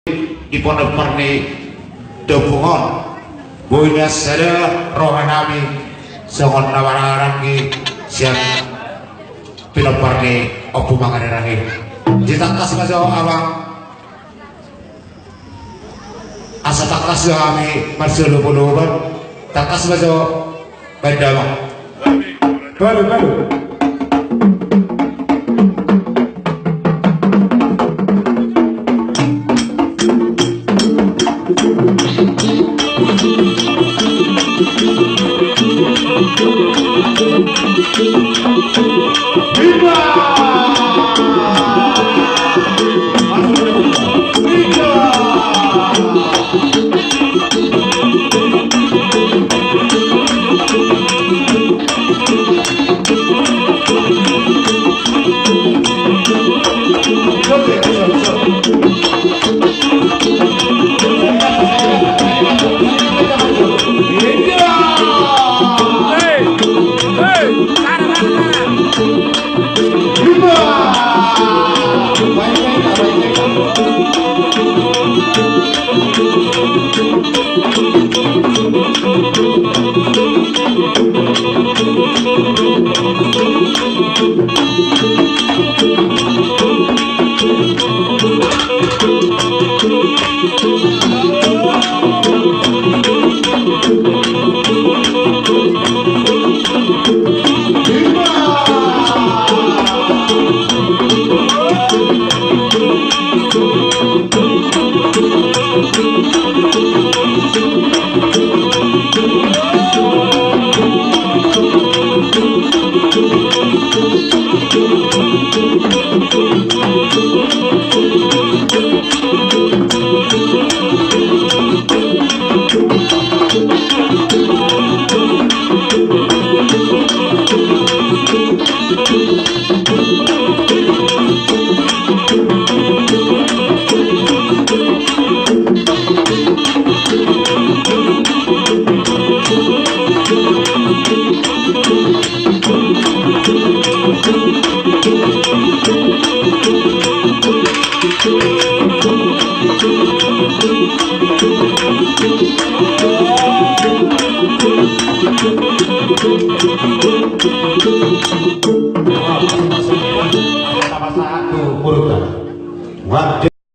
dipun perni dukungan bunya sada rohanami sangon nawaran ki siang film perni opo manganerangi ditakas majo awang asa takas kami marsulu puluhan takas majo bandama balu Thank you.